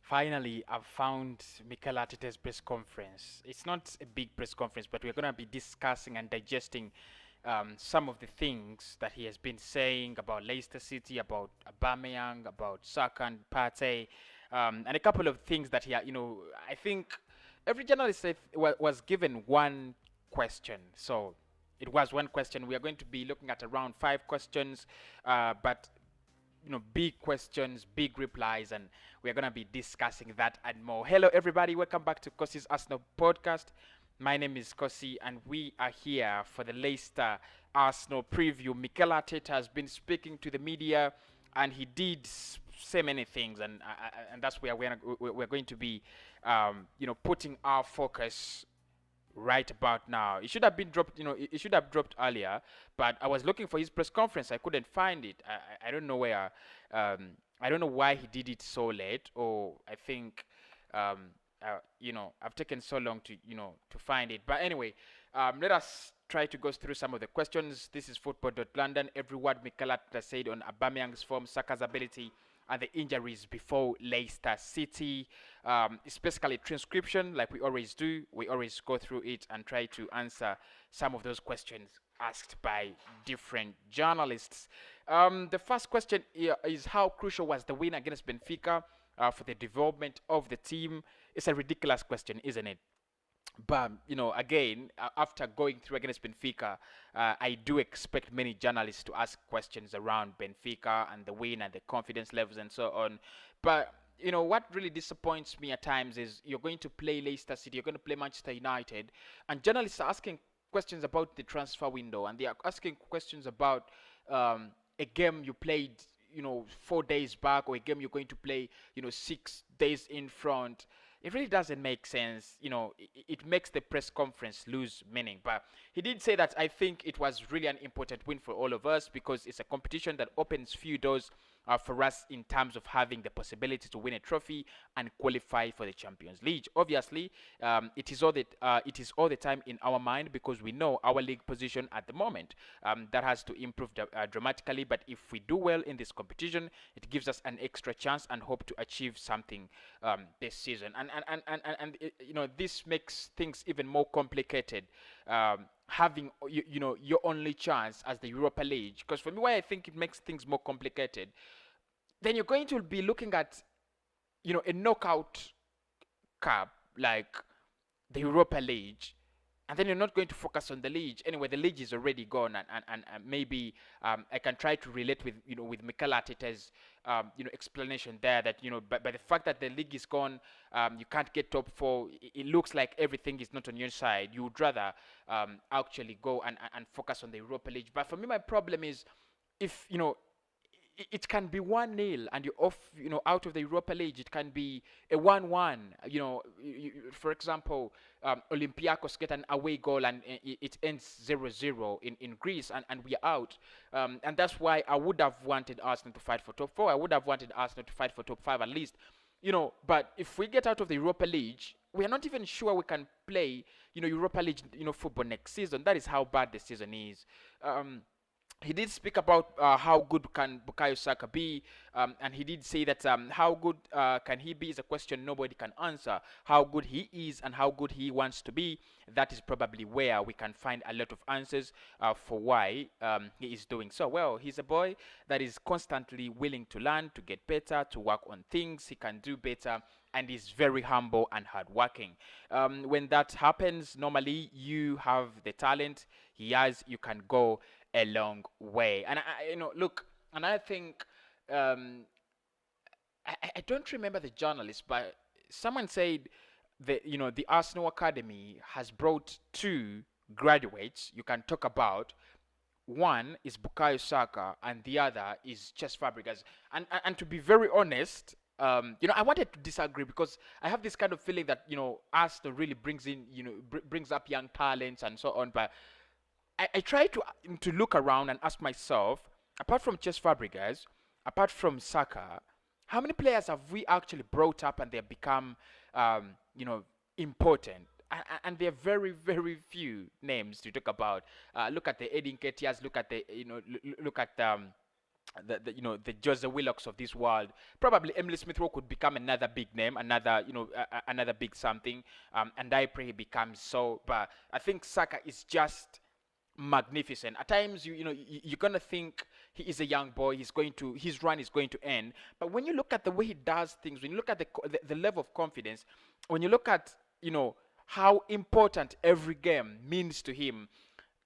Finally, I've found Mikel Arteta's press conference. It's not a big press conference, but we're going to be discussing and digesting some of the things that he has been saying about Leicester City, about Aubameyang, about Saka and Partey, and a couple of things that I think every journalist was given one question. So it was one question. We are going to be looking at around five questions, but big questions, big replies, and we're gonna be discussing that and more. Hello, everybody. Welcome back to Kosi's Arsenal podcast. My name is Kosi, and we are here for the Leicester Arsenal preview. Mikel Arteta has been speaking to the media, and he did say many things, and that's where we're going to be, putting our focus right about now. It should have been dropped, it should have dropped earlier, but I was looking for his press conference. I couldn't find it. I don't know where. I don't know why he did it so late, or I think, I've taken so long to find it. But anyway, let us try to go through some of the questions. This is football.london. Every word Mikel Arteta said on Aubameyang's form, Saka's ability, and the injuries before Leicester City. It's basically transcription, like we always do. We always go through it and try to answer some of those questions asked by different journalists. The first question here is, how crucial was the win against Benfica for the development of the team? It's a ridiculous question, isn't it? But again, after going through against Benfica, I do expect many journalists to ask questions around Benfica and the win and the confidence levels and so on. But what really disappoints me at times is you're going to play Leicester City, you're going to play Manchester United, and journalists are asking questions about the transfer window, and they are asking questions about a game you played 4 days back, or a game you're going to play 6 days in front. It really doesn't make sense. It makes the press conference lose meaning. But he did say that I think it was really an important win for all of us, because it's a competition that opens few doors for us in terms of having the possibility to win a trophy and qualify for the Champions League. Obviously, it is all the time in our mind, because we know our league position at the moment. That has to improve dramatically. But if we do well in this competition, it gives us an extra chance and hope to achieve something this season. And this makes things even more complicated. Having your only chance as the Europa League, because for me, why I think it makes things more complicated, then you're going to be looking at a knockout cup like the Europa League, and then you're not going to focus on the league. Anyway, the league is already gone, and maybe I can try to relate with with Mikel Arteta's explanation there, that by the fact that the league is gone, you can't get top four. It looks like everything is not on your side. You would rather actually go and focus on the Europa League. But for me, my problem is, if it can be 1-0 and you're off, out of the Europa League. It can be a 1-1. For example, Olympiacos get an away goal, and it ends 0-0 in Greece, and we are out. And that's why I would have wanted Arsenal to fight for top four. I would have wanted Arsenal to fight for top five at least. But if we get out of the Europa League, we are not even sure we can play, Europa League, football next season. That is how bad the season is. He did speak about how good can Bukayo Saka be, and he did say that how good can he be is a question nobody can answer. How good he is and how good he wants to be, that is probably where we can find a lot of answers for why he is doing so well. He's a boy that is constantly willing to learn, to get better, to work on things he can do better, and is very humble and hardworking. When that happens, normally you have the talent he has, you can go a long way. And look, and I think I don't remember the journalist, but someone said that the Arsenal Academy has brought two graduates you can talk about. One is Bukayo Saka, and the other is Chess Fabregas. And to be very honest, I wanted to disagree, because I have this kind of feeling that Arsenal really brings in, brings up young talents and so on. But I try to look around and ask myself, apart from Chess Fabregas, apart from Saka, how many players have we actually brought up and they've become, important? And there are very, very few names to talk about. Look at the Edin Ketias. Look at the, look at the Jose Willocks of this world. Probably Emily Smith Rowe could become another big name, another another big something, and I pray he becomes so. But I think Saka is just magnificent. At times, you're gonna think he is a young boy. His run is going to end. But when you look at the way he does things, when you look at the level of confidence, when you look at how important every game means to him,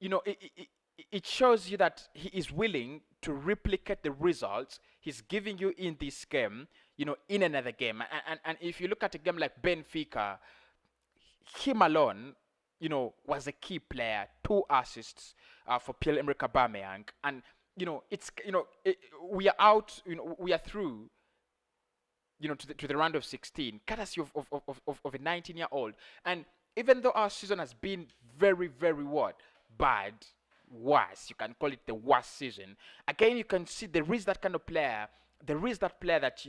it shows you that he is willing to replicate the results he's giving you in this game, in another game. And if you look at a game like Benfica, him alone, was a key player. 2 assists for Pierre-Emerick Aubameyang, and we are out. We are through. To the round of 16, courtesy of a 19-year-old. And even though our season has been very, very bad, worse, you can call it the worst season. Again, you can see there is that kind of player. There is that player that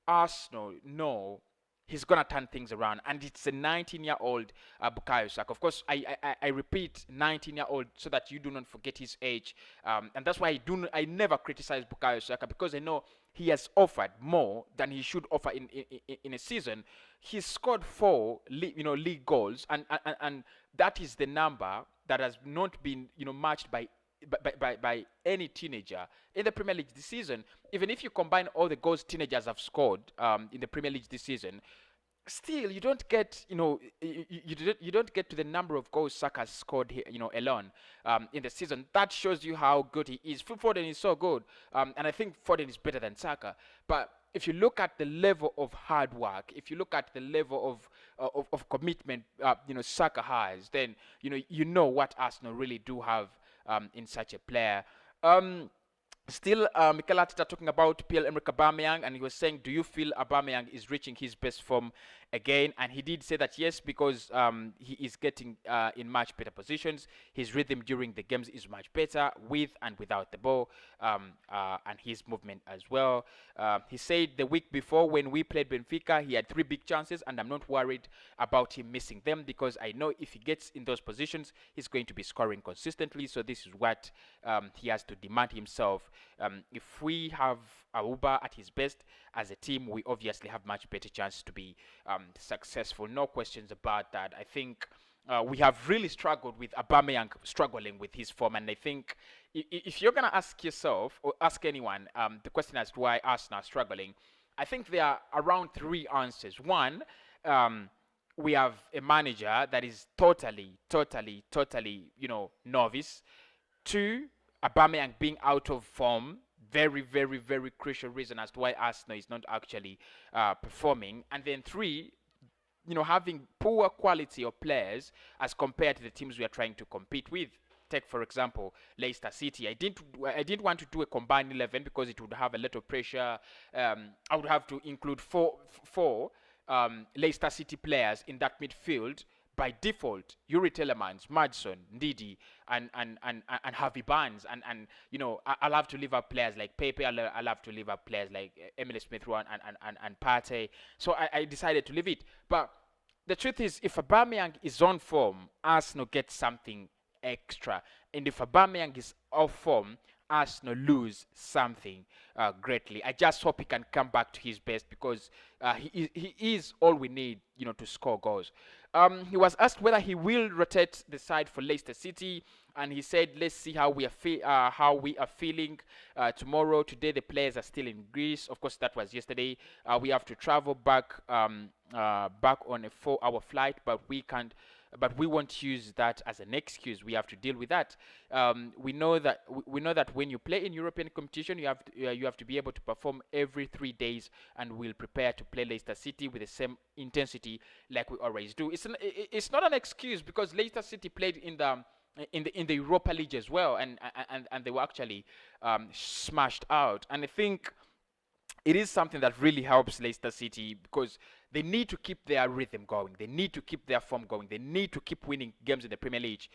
Arsenal know he's gonna turn things around, and it's a 19-year-old Bukayo Saka. Of course, I repeat, 19-year-old, so that you do not forget his age, and that's why I never criticize Bukayo Saka, because I know he has offered more than he should offer in a season. He's scored 4 league goals, and that is the number that has not been matched by any teenager in the Premier League this season. Even if you combine all the goals teenagers have scored in the Premier League this season, still you don't get you don't get to the number of goals Saka has scored here, alone in the season. That shows you how good he is. Phil Foden is so good, and I think Foden is better than Saka. But if you look at the level of hard work, if you look at the level of commitment, Saka has, then you know what Arsenal really do have in such a player. Still, Mikel Arteta talking about Pierre-Emerick Aubameyang, and he was saying, do you feel Aubameyang is reaching his best form again? And he did say that yes, because he is getting in much better positions. His rhythm during the games is much better, with and without the ball, and his movement as well. He said the week before when we played Benfica, he had 3 big chances, and I'm not worried about him missing them, because I know if he gets in those positions, he's going to be scoring consistently. So this is what he has to demand himself. If we have Auba at his best as a team, we obviously have much better chance to be successful. No questions about that. I think we have really struggled with Aubameyang struggling with his form, and I think if you're gonna ask yourself or ask anyone the question as to why Arsenal are struggling, I think there are around 3 answers. One, we have a manager that is totally, novice. 2, Aubameyang being out of form, very, very, very crucial reason as to why Arsenal is not actually performing. And then 3, having poor quality of players as compared to the teams we are trying to compete with. Take, for example, Leicester City. I didn't want to do a combined 11 because it would have a lot of pressure. I would have to include four Leicester City players in that midfield. By default, Yuri Telemans, Madison, Ndidi, and Harvey Barnes, and I'll have to leave out players like Pepe. I'll have to leave out players like Emily Smith Rowe and Partey. So I decided to leave it. But the truth is, if Aubameyang is on form, Arsenal gets something extra, and if Aubameyang is off form, Arsenal lose something greatly. I just hope he can come back to his best, because he is all we need, to score goals. He was asked whether he will rotate the side for Leicester City, and he said, "Let's see how we are feeling tomorrow. Today the players are still in Greece. Of course, that was yesterday. We have to travel back on a 4-hour flight, but we can't." But we won't use that as an excuse. We have to deal with that. We know that when you play in European competition, you have to be able to perform every 3 days, and we'll prepare to play Leicester City with the same intensity like we always do. It's not an excuse, because Leicester City played in the Europa League as well, and they were actually smashed out. And I think it is something that really helps Leicester City, because they need to keep their rhythm going. They need to keep their form going. They need to keep winning games in the Premier League.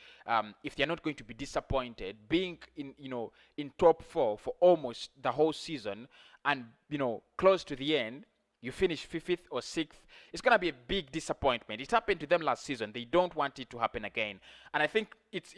If they're not going to be disappointed, being in top 4 for almost the whole season, and close to the end, you finish 5th or 6th, it's gonna be a big disappointment. It happened to them last season. They don't want it to happen again. And I think it's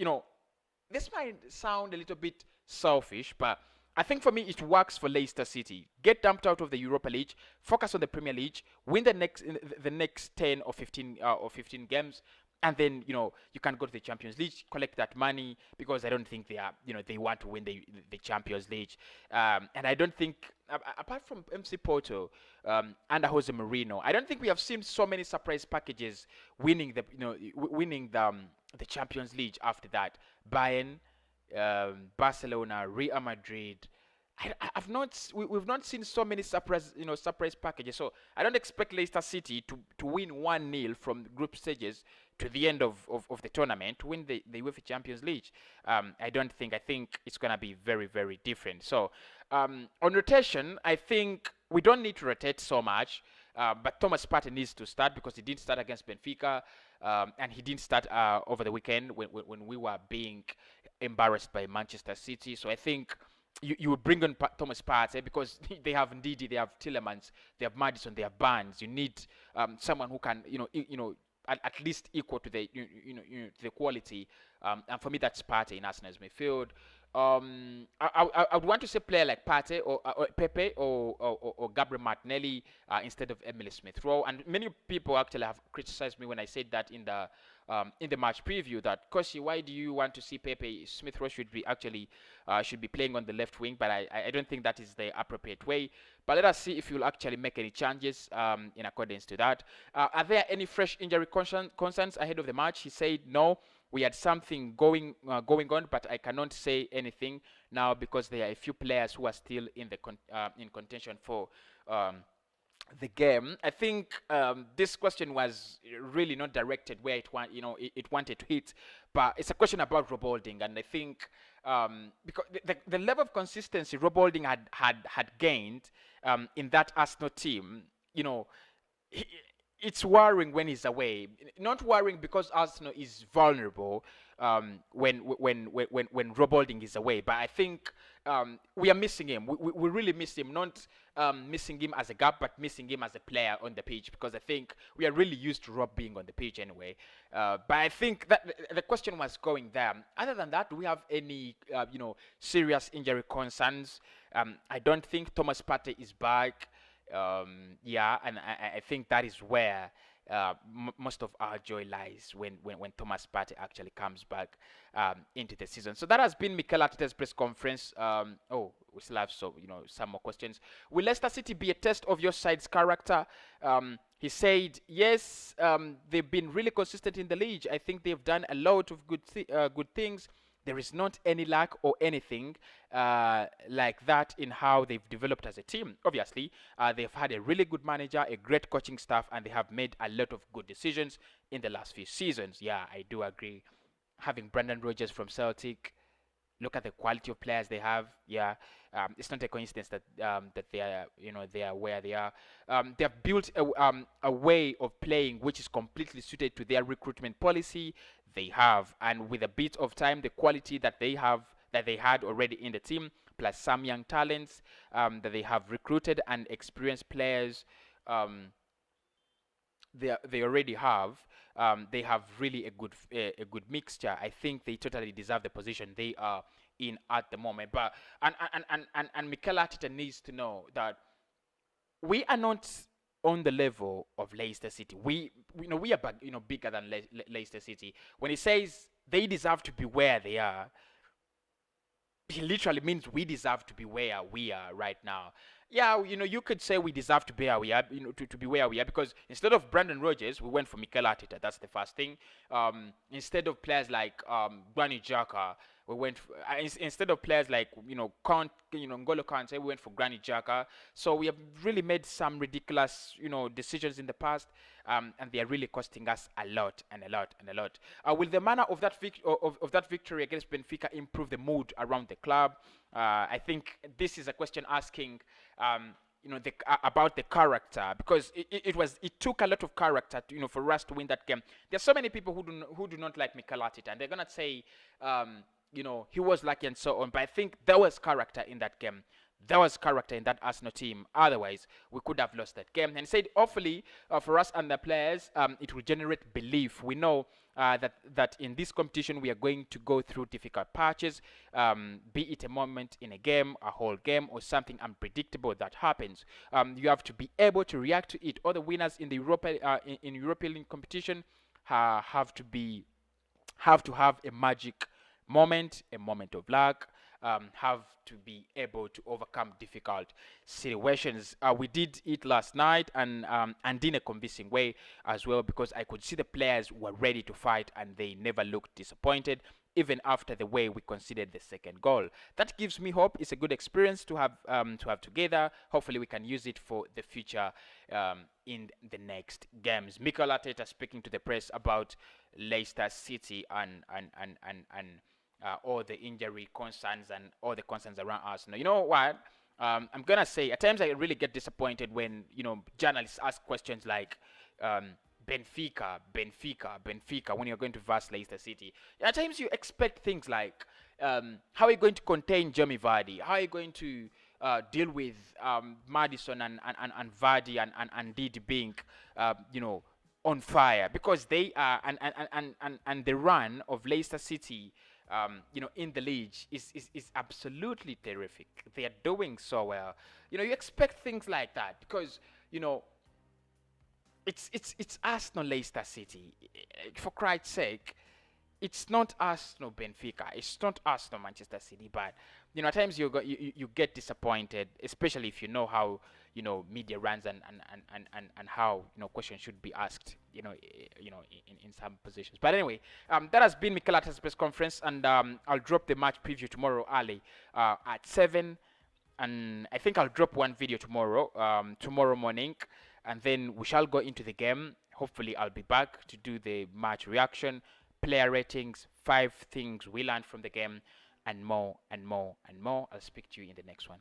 this might sound a little bit selfish, but I think for me it works for Leicester City. Get dumped out of the Europa League, focus on the Premier League, win the next 10 or 15 games, and then you can go to the Champions League, collect that money, because I don't think they want to win the Champions League, and I don't think apart from MC Porto under Jose Mourinho, I don't think we have seen so many surprise packages winning the Champions League after that. Bayern, Barcelona, Real Madrid. I've not we've not seen so many surprise packages. So I don't expect Leicester City to win 1-0 from group stages to the end of the tournament to win the UEFA Champions League. I don't think. I think it's gonna be very, very different. So on rotation, I think we don't need to rotate so much. But Thomas Partey needs to start because he didn't start against Benfica, and he didn't start over the weekend when we were being embarrassed by Manchester City. So I think you would bring on Thomas Partey because they have Ndidi, they have Tillemans, they have Madison, they have Barnes. You need someone who can at least equal to the the quality. And for me, that's Partey in Arsenal's midfield. I would want to say player like Partey or Pepe or Gabriel Martinelli instead of Emily Smith Rowe. And many people actually have criticized me when I said that in the match preview that Kosi, why do you want to see Pepe? Smith Rowe should be playing on the left wing, but I don't think that is the appropriate way. But let us see if you'll actually make any changes in accordance to that. Are there any fresh injury concerns ahead of the match? He said no. We had something going on, but I cannot say anything now because there are a few players who are still in contention for the game. I think this question was really not directed where it wanted to hit, but it's a question about Rob Holding, and I think because the level of consistency Rob Holding had gained in that Arsenal team, it's worrying when he's away. Not worrying because Arsenal is vulnerable when Rob Holding is away. But I think we are missing him. We really miss him. Not missing him as a gap, but missing him as a player on the pitch. Because I think we are really used to Rob being on the pitch anyway. But I think that the question was going there. Other than that, do we have any serious injury concerns? I don't think Thomas Partey is back. And I think that is where most of our joy lies when Thomas Partey actually comes back into the season. So that has been Mikel Arteta's press conference. We still have some more questions. Will Leicester City be a test of your side's character? He said, yes, they've been really consistent in the league. I think they've done a lot of good things. There is not any lack or anything like that in how they've developed as a team. Obviously, they've had a really good manager, a great coaching staff, and they have made a lot of good decisions in the last few seasons. Yeah, I do agree. Having Brendan Rodgers from Celtic, look at the quality of players they have. Yeah, it's not a coincidence that they are where they are. They have built a way of playing which is completely suited to their recruitment policy. They have, and with a bit of time, the quality that they had already in the team, plus some young talents that they have recruited and experienced players they already have. They have really a good mixture. I think they totally deserve the position they are in at the moment. But and Mikel Arteta needs to know that we are not on the level of Leicester City. We are bigger than Leicester City. When he says they deserve to be where they are, he literally means we deserve to be where we are right now. Yeah, you could say we deserve to be where we are, to be where we are, because instead of Brendan Rodgers, we went for Mikel Arteta. That's the first thing. Instead of players like Granit Xhaka, we went instead of players like N'Golo Kante, we went for Granit Xhaka. So we have really made some ridiculous decisions in the past, and they are really costing us a lot and a lot and a lot. Will the manner of that victory against Benfica improve the mood around the club? I think this is a question asking about the character, because it took a lot of character for us to win that game. There's so many people who do not like Mikel Arteta, and they're gonna say he was lucky and so on, but I think there was character in that game. there was character in that Arsenal team. Otherwise, we could have lost that game. And he said, hopefully, for us and the players, it will generate belief. We know that in this competition we are going to go through difficult patches, be it a moment in a game, a whole game, or something unpredictable that happens. You have to be able to react to it. All the winners in the in European competition have to have a magic moment, a moment of luck, have to be able to overcome difficult situations. We did it last night, and in a convincing way as well, because I could see the players were ready to fight and they never looked disappointed, even after the way we conceded the second goal. That gives me hope. It's a good experience to have together. Hopefully, we can use it for the future in the next games. Mikel Arteta speaking to the press about Leicester City and all the injury concerns and all the concerns around Arsenal. You know what? I'm gonna say at times I really get disappointed when journalists ask questions like Benfica when you're going to verse Leicester City. At times you expect things like how are you going to contain Jamie Vardy? How are you going to deal with Madison and Vardy and Didi being on fire, because they are and the run of Leicester City in the league is absolutely terrific. They are doing so well. You expect things like that because it's Arsenal, Leicester City. For Christ's sake, it's not Arsenal, Benfica. It's not Arsenal, Manchester City. But at times you get disappointed, especially if you know how media runs and how questions should be asked. In some positions. But anyway, that has been Mikel Arteta's press conference, and I'll drop the match preview tomorrow early at 7, and I think I'll drop one video tomorrow morning, and then we shall go into the game. Hopefully, I'll be back to do the match reaction, player ratings, 5 things we learned from the game, and more and more and more. I'll speak to you in the next one.